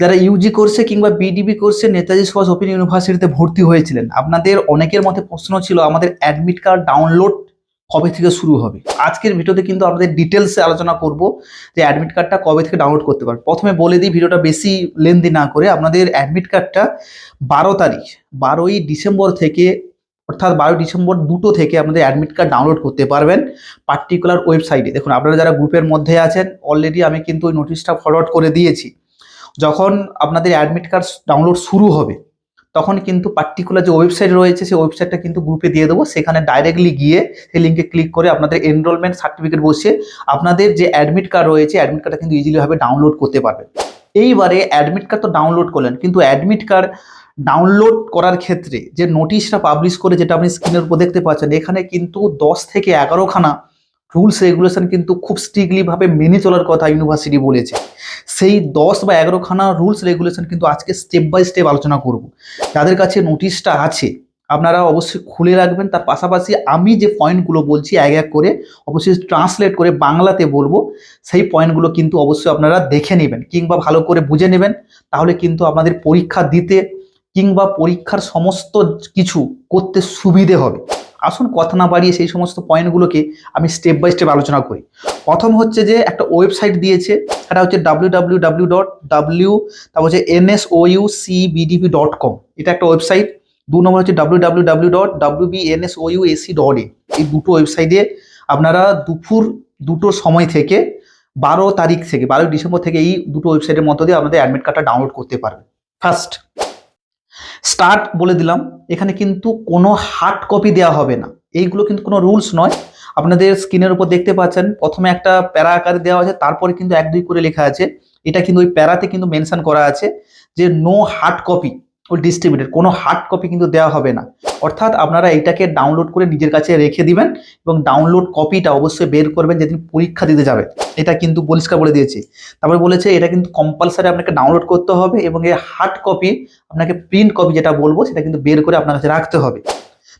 যারা ইউজি কোর্সে কিংবা বিডিবি কোর্সে নেতাজি সুভাষ ওপেন ইউনিভার্সিটিতে ভর্তি হয়েছিলেন, আপনাদের অনেকের মধ্যে প্রশ্ন ছিল আমাদের অ্যাডমিট কার্ড ডাউনলোড কবে থেকে শুরু হবে। আজকের ভিডিওতে কিন্তু আমাদের ডিটেলসে আলোচনা করব যে অ্যাডমিট কার্ডটা কবে থেকে ডাউনলোড করতে পারবে। প্রথমে বলে দিই, ভিডিওটা বেশি লেন্দি না করে, আপনাদের অ্যাডমিট কার্ডটা 12 তারিখ 12ই ডিসেম্বর থেকে, অর্থাৎ 12 ডিসেম্বর 2টো থেকে আপনাদের অ্যাডমিট কার্ড ডাউনলোড করতে পারবেন পার্টিকুলার ওয়েবসাইটে। দেখুন, আপনারা যারা গ্রুপের মধ্যে আছেন অলরেডি আমি কিন্তু ওই নোটিশটা ফরওয়ার্ড করে দিয়েছি। যখন আপনাদের অ্যাডমিট কার্ড ডাউনলোড শুরু হবে তখন কিন্তু পার্টিকুলার যে ওয়েবসাইট রয়েছে সেই ওয়েবসাইটটা কিন্তু গ্রুপে দিয়ে দেবো। সেখানে ডাইরেক্টলি গিয়ে সেই লিঙ্কে ক্লিক করে আপনাদের এনরোলমেন্ট সার্টিফিকেট বসিয়ে আপনাদের যে অ্যাডমিট কার্ড রয়েছে অ্যাডমিট কার্ডটা কিন্তু ইজিলিভাবে ডাউনলোড করতে পারবেন। এইবারে অ্যাডমিট কার্ড তো ডাউনলোড করলেন, কিন্তু অ্যাডমিট কার্ড ডাউনলোড করার ক্ষেত্রে যে নোটিশটা পাবলিশ করে, যেটা আপনি স্ক্রিনের উপর দেখতে পাচ্ছেন, এখানে কিন্তু 10 থেকে 11খানা রুলস রেগুলেশন কিন্তু খুব স্ট্রিক্টলি ভাবে মেনে চলার কথা ইউনিভার্সিটি বলেছে। সেই 10 বা 11খানা রুলস রেগুলেশন কিন্তু আজকে স্টেপ বাই স্টেপ আলোচনা করব। যাদের কাছে নোটিশটা আছে আপনারা অবশ্যই খুলে রাখবেন। তার পাশাপাশি আমি যে পয়েন্টগুলো বলছি এক এক করে অবশ্যই ট্রান্সলেট করে বাংলাতে বলবো, সেই পয়েন্টগুলো কিন্তু অবশ্যই আপনারা দেখে নেবেন কিংবা ভালো করে বুঝে নেবেন। তাহলে কিন্তু আপনাদের পরীক্ষা দিতে কিংবা পরীক্ষার সমস্ত কিছু করতে সুবিধে হবে। আসুন কথা না বাড়িয়ে সেই সমস্ত পয়েন্টগুলোকে আমি স্টেপ বাই স্টেপ আলোচনা করি। প্রথম হচ্ছে যে একটা ওয়েবসাইট দিয়েছে, সেটা হচ্ছে www.w, তারপর হচ্ছে nsoucbdp.com, এটা একটা ওয়েবসাইট। 2 নম্বর হচ্ছে www.wbnsouac.in। এই দুটো ওয়েবসাইটে আপনারা দুপুর 2টোর সময় থেকে 12 তারিখ থেকে 12 ডিসেম্বর থেকে এই দুটো ওয়েবসাইটের মধ্য দিয়ে আপনাদের অ্যাডমিট কার্ডটা ডাউনলোড করতে পারবেন। ফার্স্ট স্টার্ট বলে দিলাম, এখানে কিন্তু কোনো হার্ড কপি দেওয়া হবে না। এইগুলো কিন্তু কোনো রুলস নয়। আপনাদের স্ক্রিনের উপর দেখতে পাচ্ছেন প্রথমে একটা প্যারা আকারে দেওয়া আছে, তারপরে কিন্তু 1-2 করে লেখা আছে। এটা কিন্তু ওই প্যারাতে কিন্তু মেনশন করা আছে যে নো হার্ড কপি ওই ডিস্ট্রিবিউটেড, কোনো হার্ড কপি কিন্তু দেওয়া হবে না। অর্থাৎ আপনারা এইটাকে ডাউনলোড করে নিজের কাছে রেখে দিবেন এবং ডাউনলোড কপিটা অবশ্যই বের করবেন যেদিন পরীক্ষা দিতে যাবে। এটা কিন্তু পরিষ্কার বলে দিয়েছি। তারপরে বলেছে এটা কিন্তু কম্পালসারি আপনাকে ডাউনলোড করতে হবে এবং এই হার্ড কপি আপনাকে প্রিন্ট কপি যেটা বলবো সেটা কিন্তু বের করে আপনার কাছে রাখতে হবে।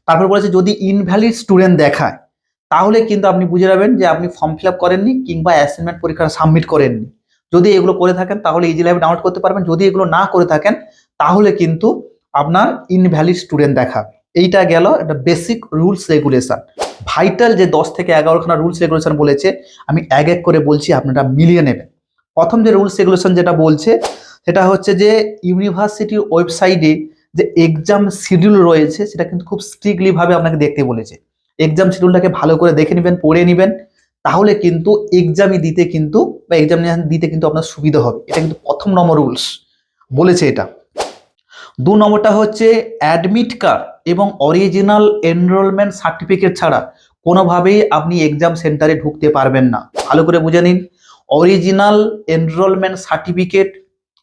তারপর বলেছে যদি ইনভ্যালিড স্টুডেন্ট দেখায় তাহলে কিন্তু আপনি বুঝে যাবেন যে আপনি ফর্ম ফিল আপ করেননি কিংবা অ্যাসাইনমেন্ট পরীক্ষা সাবমিট করেননি। যদি এগুলো করে থাকেন তাহলে ইজিলিভাবে ডাউনলোড করতে পারবেন। যদি এগুলো না করে থাকেন তাহলে কিন্তু আপনার ইনভ্যালিড স্টুডেন্ট দেখাবে। এইটা গেল একটা বেসিক রুলস রেগুলেশন। ভাইটাল যে 10 থেকে 11খানা রুলস রেগুলেশন বলেছে আমি এক এক করে বলছি, আপনারা মিলিয়ে নেবেন। প্রথম যে রুলস রেগুলেশন যেটা বলছে সেটা হচ্ছে যে ইউনিভার্সিটির ওয়েবসাইটে যে এক্সাম শিডিউল রয়েছে সেটা কিন্তু খুব স্ট্রিক্টলি ভাবে আপনাকে দেখতে বলেছে। এক্সাম শিডিউলটাকে ভালো করে দেখে নেবেন, পড়ে নেবেন, তাহলে কিন্তু এক্সামই দিতে কিন্তু বা এক্সামিনেশন দিতে কিন্তু আপনার সুবিধা হবে। এটা কিন্তু প্রথম নম্বর রুলস বলেছে এটা। 2 নম্বরটা হচ্ছে অ্যাডমিট কার্ড এবং অরিজিনাল এনরোলমেন্ট সার্টিফিকেট ছাড়া কোনোভাবেই আপনি এক্সাম সেন্টারে ঢুকতে পারবেন না। ভালো করে বুঝে নিন, অরিজিনাল এনরোলমেন্ট সার্টিফিকেট,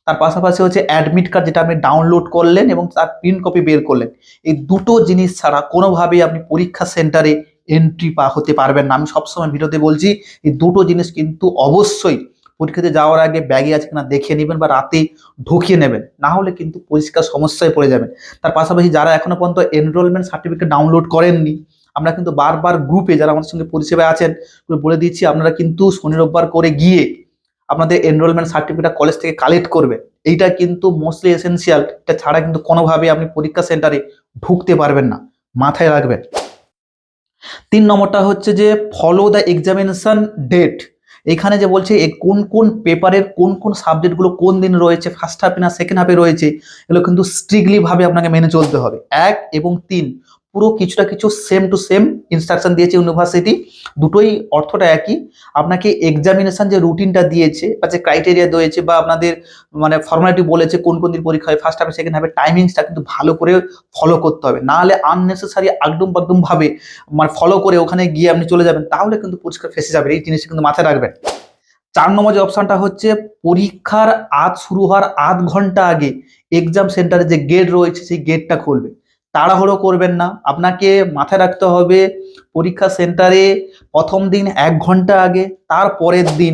তার পাশাপাশি হচ্ছে অ্যাডমিট কার্ড যেটা আপনি ডাউনলোড করলেন এবং তার প্রিন্ট কপি বের করলেন, এই দুটো জিনিস ছাড়া কোনোভাবেই আপনি পরীক্ষা সেন্টারে এন্ট্রি হতে পারবেন না। আমি সবসময় ভিডিওতে বলছি এই দুটো জিনিস কিন্তু অবশ্যই পরীক্ষাতে যাওয়ার আগে ব্যাগে আছে কিনা দেখে নেবেন বা রাতে ঢুকিয়ে নেবেন, না হলে কিন্তু পরীক্ষার সমস্যায় পড়ে যাবেন। তার পাশাপাশি যারা এখনো পর্যন্ত এনরোলমেন্ট সার্টিফিকেট ডাউনলোড করেননি, আমরা কিন্তু বারবার গ্রুপে যারা আমাদের সঙ্গে পরিষেবায় আছেন বলে দিচ্ছি, আপনারা কিন্তু শনি রোববার করে গিয়ে আপনাদের এনরোলমেন্ট সার্টিফিকেট কলেজ থেকে কালেক্ট করবেন। এইটা কিন্তু মোস্টলি এসেনশিয়াল। এটা ছাড়া কিন্তু কোনোভাবে আপনি পরীক্ষা সেন্টারে ঢুকতে পারবেন না, মাথায় রাখবেন। 3 নম্বরটা হচ্ছে যে ফলো দ্য এক্সামিনেশন ডেট। এখানে যে বলছে কোন কোন পেপারের কোন কোন সাবজেক্টগুলো কোন দিন রয়েছে, ফার্স্ট হাফে না সেকেন্ড হাফে রয়েছে, এগুলো কিন্তু স্ট্রিক্টলি ভাবে আপনাকে মেনে চলতে হবে। 1 এবং 3 পুরো কিছুটা কিছু সেম টু সেম ইনস্ট্রাকশন দিয়েছে ইউনিভার্সিটি, দুটোই অর্থটা একই। আপনাকে এক্সামিনেশন যে রুটিনটা দিয়েছে বা যে ক্রাইটেরিয়া দিয়েছে বা আপনাদের মানে ফর্মালিটি বলেছে কোন কোন দিন পরীক্ষা হয়, ফার্স্ট হাফে সেকেন্ড হাফে, টাইমিংসটা কিন্তু ভালো করে ফলো করতে হবে। না হলে আননেসেসারি আগডুম বাগডুম ভাবে মানে ফলো করে ওখানে গিয়ে আপনি চলে যাবেন, তাহলে কিন্তু পরীক্ষা ফেসে যাবে। এই জিনিসটা কিন্তু মাথায় রাখবেন। 4 নম্বর যে অপশনটা হচ্ছে পরীক্ষার শুরু হওয়ার আধ ঘন্টা আগে এক্সাম সেন্টারে যে গেট রয়েছে সেই গেটটা খুলবে। তাড়াহুড়ো করবেন না, আপনাকে মাথায় রাখতে হবে পরীক্ষা সেন্টারে প্রথম দিন 1 ঘন্টা আগে, তার পরের দিন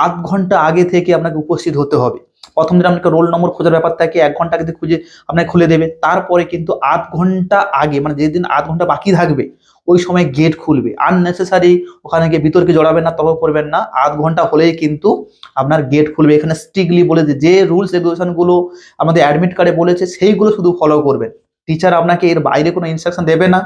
আধ ঘন্টা আগে থেকে আপনাকে উপস্থিত হতে হবে। প্রথম দিন আপনাকে রোল নম্বর খোঁজার ব্যাপার থাকে, 1 ঘন্টা আগে খুঁজে আপনাকে খুলে দেবে। তারপরে কিন্তু আধ ঘন্টা আগে, মানে যেদিন আধ ঘন্টা বাকি থাকবে ওই সময় গেট খুলবে। আননেসেসারি ওখানে গিয়ে বিতর্কে জড়াবেন না, তর্ক করবেন না। আধ ঘন্টা হলেই কিন্তু আপনার গেট খুলবে। এখানে স্ট্রিক্টলি বলেছে যে রুলস রেগুলেশন গুলো আমাদের অ্যাডমিট কার্ডে বলেছে সেইগুলো শুধু ফলো করবেন। টিচার আপনাকে এর বাইরে কোনো ইনস্ট্রাকশন দেবে না,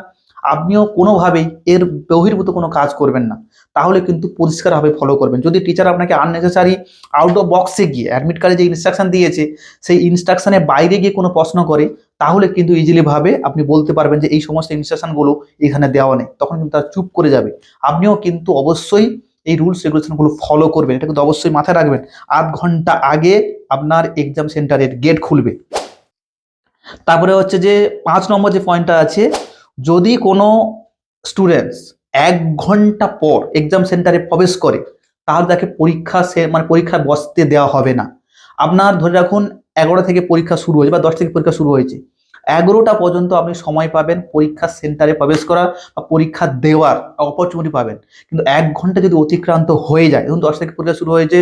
আপনিও কোনোভাবেই এর বহির্ভূত কোনো কাজ করবেন না, তাহলে কিন্তু পরিষ্কারভাবে ফলো করবেন। যদি টিচার আপনাকে আননেসেসারি আউট অফ বক্সে গিয়ে অ্যাডমিট কার্ডে যে ইনস্ট্রাকশন দিয়েছে সেই ইনস্ট্রাকশনের বাইরে গিয়ে কোনো প্রশ্ন করে, তাহলে কিন্তু ইজিলি ভাবে আপনি বলতে পারবেন যে এই সমস্ত ইনস্ট্রাকশনগুলো এখানে দেওয়া নেই, তখন কিন্তু তারা চুপ করে যাবে। আপনিও কিন্তু অবশ্যই এই রুলস রেগুলেশনগুলো ফলো করবেন, এটা কিন্তু অবশ্যই মাথায় রাখবেন। আধ ঘন্টা আগে আপনার এক্সাম সেন্টারের গেট খুলবে। তারপরে হচ্ছে যে 5 নম্বর যে পয়েন্টটা আছে, যদি কোনো স্টুডেন্টস 1 ঘন্টা পর এক্সাম সেন্টারে প্রবেশ করে তাহলে তাকে পরীক্ষায় বসতে দেওয়া হবে না। আপনার ধরে রাখুন 11টা থেকে পরীক্ষা শুরু হয়েছে বা 10 থেকে পরীক্ষা শুরু হয়েছে, 11টা পর্যন্ত আপনি সময় পাবেন পরীক্ষা সেন্টারে প্রবেশ করা বা পরীক্ষা দেওয়ার অপরচুনিটি পাবেন। কিন্তু 1 ঘন্টা যদি অতিক্রান্ত হয়ে যায়, ধরুন 10 থেকে পরীক্ষা শুরু হয়েছে,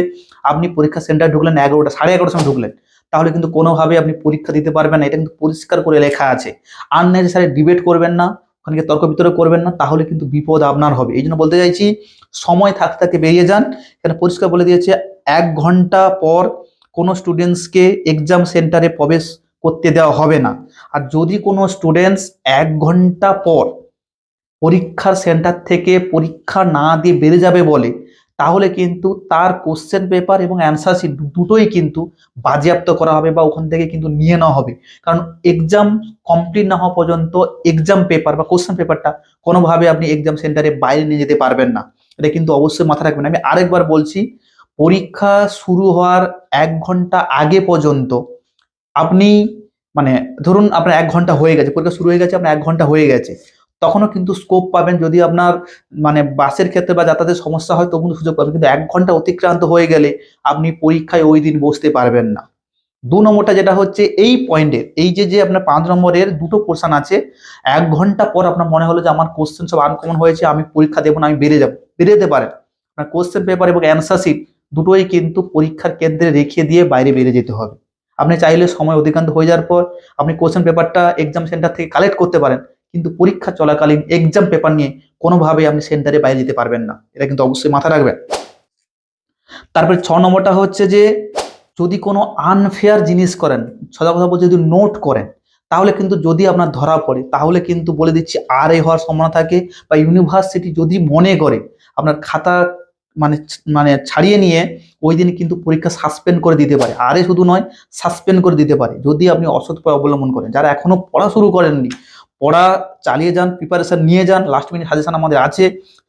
আপনি পরীক্ষা সেন্টারে ঢুকলেন 11টা, 11:30 সময় ঢুকলেন, তাহলে কিন্তু কোনোভাবে আপনি পরীক্ষা দিতে পারবেন না। এটা কিন্তু পরিষ্কার করে লেখা আছে। আননেসেসারি ডিবেট করবেন না, ওখানে গিয়ে তর্ক বিতর্ক করবেন না, তাহলে কিন্তু বিপদ আপনার হবে। এই জন্য বলতে চাইছি সময় থাকতে থাকতে বেরিয়ে যান। এখানে পরিষ্কার বলে দিয়েছে 1 ঘন্টা পর কোনো স্টুডেন্টসকে এক্সাম সেন্টারে প্রবেশ করতে দেওয়া হবে না। আর যদি কোনো স্টুডেন্টস 1 ঘন্টা পর পরীক্ষার সেন্টার থেকে পরীক্ষা না দিয়ে বেরিয়ে যাবে বলে, তাহলে কিন্তু তার কোশ্চেন পেপার এবং অ্যান্সার শিট দুটোই কিন্তু বাজেয়াপ্ত করা হবে বা ওখান থেকে কিন্তু নিয়ে নেওয়া হবে। কারণ এক্সাম কমপ্লিট না হওয়া পর্যন্ত এক্সাম পেপার বা কোশ্চেন পেপারটা কোনোভাবে আপনি এক্সাম সেন্টারে বাইরে নিয়ে যেতে পারবেন না। এটা কিন্তু অবশ্যই মাথায় রাখবেন। আমি আরেকবার বলছি, পরীক্ষা শুরু হওয়ার 1 ঘন্টা আগে পর্যন্ত আপনি, মানে ধরুন আপনার 1 ঘন্টা হয়ে গেছে, পরীক্ষা শুরু হয়ে গেছে, আপনার 1 ঘন্টা হয়ে গেছে, তখনও কিন্তু স্কোপ পাবেন। যদি আপনার মানে বাসের ক্ষেত্রে বা যাতায়াতের সমস্যা হয় তখন সুযোগ পাবেন, কিন্তু 1 ঘন্টা অতিক্রান্ত হয়ে গেলে আপনি পরীক্ষায় ওই দিন বসতে পারবেন না। 2 নম্বরটা যেটা হচ্ছে এই পয়েন্টের, এই যে আপনার 5 নম্বরের দুটো পোর্শন আছে, 1 ঘন্টা পর আপনার মনে হলো যে আমার কোশ্চেন সব আনকমন হয়েছে, আমি পরীক্ষা দেবো না, আমি বেরিয়ে যেতে পারেন। আপনার কোশ্চেন পেপার এবং অ্যান্সার শিট দুটোই কিন্তু পরীক্ষার কেন্দ্রে রেখে দিয়ে বাইরে বেরিয়ে যেতে হবে। আপনি চাইলে সময় অতিক্রান্ত হয়ে যাওয়ার পর আপনি কোশ্চেন পেপারটা এক্সাম সেন্টার থেকে কালেক্ট করতে পারেন, কিন্তু পরীক্ষা চলাকালীন এক্সাম পেপার নিয়ে কোনোভাবে আপনি সেন্টারে বাইরে যেতে পারবেন না। এটা কিন্তু অবশ্যই মাথায় রাখবেন। তারপরে 6 নম্বরটা হচ্ছে যে যদি কোনো আনফেয়ার জিনিস করেন, সোজা কথা বলতে যদি নোট করেন, তাহলে কিন্তু যদি আপনার ধরা পড়ে তাহলে কিন্তু বলে দিচ্ছি RA হওয়ার সম্ভাবনা থাকে। বা ইউনিভার্সিটি যদি মনে করে আপনার খাতা মানে মানে ছাড়িয়ে নিয়ে ওই দিন কিন্তু পরীক্ষা সাসপেন্ড করে দিতে পারে। RA শুধু নয়, সাসপেন্ড করে দিতে পারে যদি আপনি অসৎ উপায় অবলম্বন করেন। যারা এখনো পড়া শুরু করেননি, পড়া চালিয়ে যান, প্রিপারেশন নিয়ে যান, লাস্ট মিনিট সাজেশন আমাদের আছে,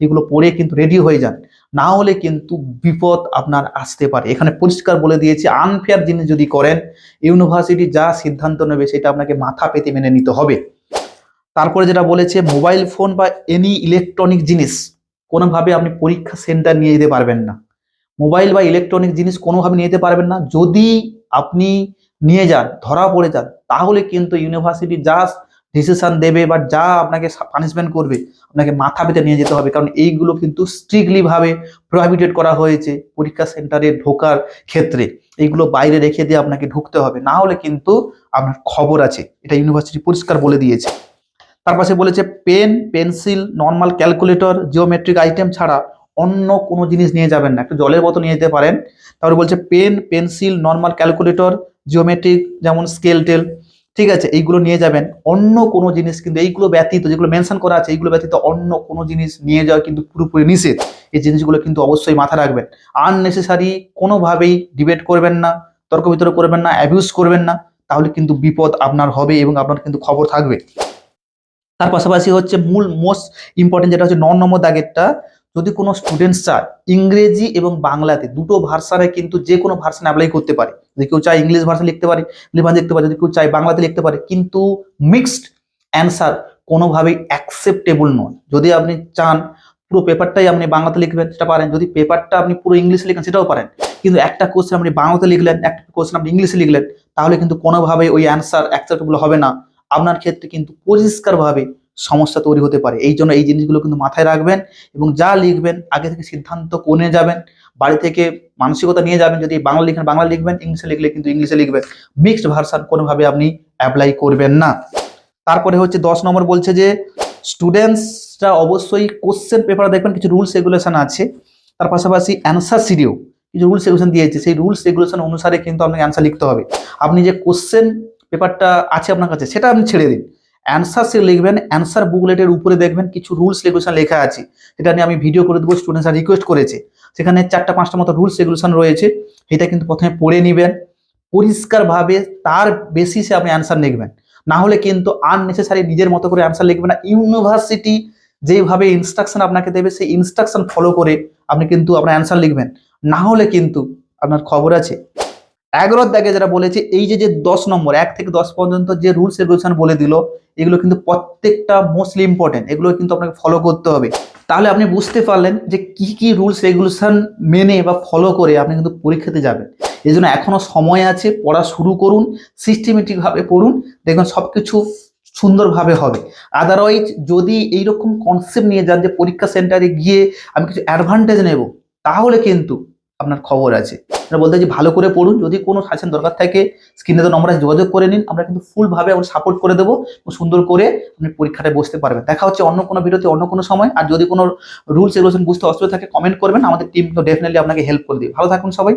এগুলো পড়ে কিন্তু রেডি হয়ে যান, না হলে কিন্তু বিপদ আপনার আসতে পারে। এখানে পরিষ্কার বলে দিয়েছে আনফেয়ার জিনিস যদি করেন, ইউনিভার্সিটি যা সিদ্ধান্ত নেবে সেটা আপনাকে মাথা পেতে মেনে নিতে হবে। তারপরে যেটা বলেছে, মোবাইল ফোন বা এনি ইলেকট্রনিক জিনিস কোনোভাবে আপনি পরীক্ষা সেন্টার নিয়ে যেতে পারবেন না। মোবাইল বা ইলেকট্রনিক জিনিস কোনোভাবে নিয়ে যেতে পারবেন না। যদি আপনি নিয়ে যান, ধরা পড়ে যান, তাহলে কিন্তু ইউনিভার্সিটি যা ডিসিশন দেবে বা যা আপনাকে পানিশমেন্ট করবে, আপনাকে মাথা পেতে নিয়ে যেতে হবে। কারণ এইগুলো কিন্তু স্ট্রিক্টলি ভাবে প্রহিবিটেড করা হয়েছে পরীক্ষা সেন্টারে ঢোকার ক্ষেত্রে। এইগুলো বাইরে রেখে দিয়ে আপনাকে ঢুকতে হবে, না হলে কিন্তু আপনার খবর আছে। এটা ইউনিভার্সিটি পরিষ্কার বলে দিয়েছে। তার পাশে বলেছে pen, pencil, normal calculator, geometric item ছাড়া অন্য কোনো জিনিস নিয়ে যাবেন না। একটু জলের বোতল নিয়ে যেতে পারেন। তারপরে বলছে pen, pencil, normal calculator, geometric যেমন স্কেল টেল, ঠিক আছে, এইগুলো নিয়ে যাবেন। অন্য কোনো জিনিস কিন্তু এইগুলো ব্যতীত, যেগুলো মেনশন করা আছে এইগুলো ব্যতীত অন্য কোনো জিনিস নিয়ে যাওয়া কিন্তু পুরোপুরি নিষেধ। এই জিনিসগুলো কিন্তু অবশ্যই মাথায় রাখবেন। আননেসেসারি কোনোভাবেই ডিবেট করবেন না, তর্ক বিতর্ক করবেন না, অ্যাবিউজ করবেন না, তাহলে কিন্তু বিপদ আপনার হবে এবং আপনার কিন্তু খবর থাকবে। তার পাশাপাশি হচ্ছে মূল মোস্ট ইম্পর্টেন্ট যেটা হচ্ছে 9 নম্বর দাগেরটা, যদি কোনো স্টুডেন্টস চায় ইংরেজি এবং বাংলাতে দুটো ভার্সানে কিন্তু যে কোনো ভার্সান অ্যাপ্লাই করতে পারে। যদি কেউ চায় ইংলিশ ভার্সান লিখতে পারে, লিখতে পারে, যদি কেউ চায় বাংলাতে লিখতে পারে, কিন্তু মিক্সড অ্যান্সার কোনোভাবেই অ্যাকসেপ্টেবল নয়। যদি আপনি চান পুরো পেপারটাই আপনি বাংলাতে লিখবেন সেটা পারেন, যদি পেপারটা আপনি পুরো ইংলিশে লিখেন সেটাও পারেন, কিন্তু একটা কোশ্চেন আপনি বাংলাতে লিখলেন, একটা কোশ্চেন আপনি ইংলিশে লিখলেন, তাহলে কিন্তু কোনোভাবেই ওই অ্যান্সার অ্যাকসেপ্টেবল হবে না। আপনার ক্ষেত্রে কিন্তু পরিষ্কারভাবে সমস্যা তৈরি হতে পারে। এই জন্য এই জিনিসগুলো কিন্তু মাথায় রাখবেন এবং যা লিখবেন আগে থেকে সিদ্ধান্ত করে যাবেন, বাড়ি থেকে মানসিকতা নিয়ে যাবেন। যদি বাংলা লিখেন বাংলা লিখবেন, ইংলিশে লিখলে কিন্তু ইংলিশে লিখবেন। মিক্সড ভার্সন কোনোভাবে আপনি অ্যাপ্লাই করবেন না। তারপরে হচ্ছে 10 নম্বর বলছে যে স্টুডেন্টসরা অবশ্যই কোশ্চেন পেপার দেখবেন, কিছু রুলস রেগুলেশন আছে, তার পাশাপাশি অ্যান্সার সিডিও কিছু রুলস রেগুলেশন দিয়েছে, সেই রুলস রেগুলেশন অনুসারে কিন্তু আপনাকে অ্যান্সার লিখতে হবে। আপনি যে কোশ্চেন পেপারটা আছে আপনার কাছে সেটা আপনি ছেড়ে দিন, অ্যান্সার সে লিখবেন, অ্যান্সার বুকলেটের উপরে দেখবেন কিছু রুলস রেগুলেশন লেখা আছে, সেটা নিয়ে আমি ভিডিও করে দেবো, স্টুডেন্টসরা রিকোয়েস্ট করেছে। সেখানে 4টা-5টা মতো রুলস রেগুলেশন রয়েছে, এটা কিন্তু প্রথমে পড়ে নেবেন পরিষ্কারভাবে, তার বেসিসে আপনি অ্যান্সার লিখবেন। না হলে কিন্তু আননেসেসারি নিজের মতো করে অ্যান্সার লিখবেন না। ইউনিভার্সিটি যেভাবে ইনস্ট্রাকশন আপনাকে দেবে সেই ইনস্ট্রাকশন ফলো করে আপনি কিন্তু আপনার অ্যান্সার লিখবেন, না হলে কিন্তু আপনার খবর আছে। 11 দাগে যারা বলেছে এই যে 10 নম্বর 1 থেকে 10 পর্যন্ত যে রুলস রেগুলেশন বলে দিল, এগুলো কিন্তু প্রত্যেকটা মোস্টলি ইম্পর্টেন্ট, এগুলো কিন্তু আপনাকে ফলো করতে হবে। তাহলে আপনি বুঝতে পারলেন যে কি কি রুলস রেগুলেশন মেনে বা ফলো করে আপনি কিন্তু পরীক্ষাতে যাবেন। এই জন্য এখনো সময় আছে, পড়া শুরু করুন, সিস্টেমেটিকভাবে পড়ুন, দেখবেন সবকিছু সুন্দরভাবে হবে। আদারওয়াইজ যদি এইরকম কনসেপ্ট নিয়ে যান যে পরীক্ষা সেন্টারে গিয়ে আমি কিছু অ্যাডভান্টেজ নেব, তাহলে কিন্তু আপনার খবর আছে। আমরা বলতে চাই ভালো করে পড়ুন, যদি কোনো সাজেশন দরকার থাকে স্ক্রিনে তো নম্বরে যোগাযোগ করে নিন, আমরা কিন্তু ফুলভাবে আমরা সাপোর্ট করে দেবো, সুন্দর করে আপনি পরীক্ষাটায় বসতে পারবেন। দেখা হচ্ছে অন্য কোনো ভিডিওতে অন্য কোনো সময়। আর যদি কোনো রুলস রেগুলেশন বুঝতে অসুবিধা থাকে কমেন্ট করবেন, আমাদের টিম তো ডেফিনেটলি আপনাকে হেল্প করে দিবে। ভালো থাকুন সবাই।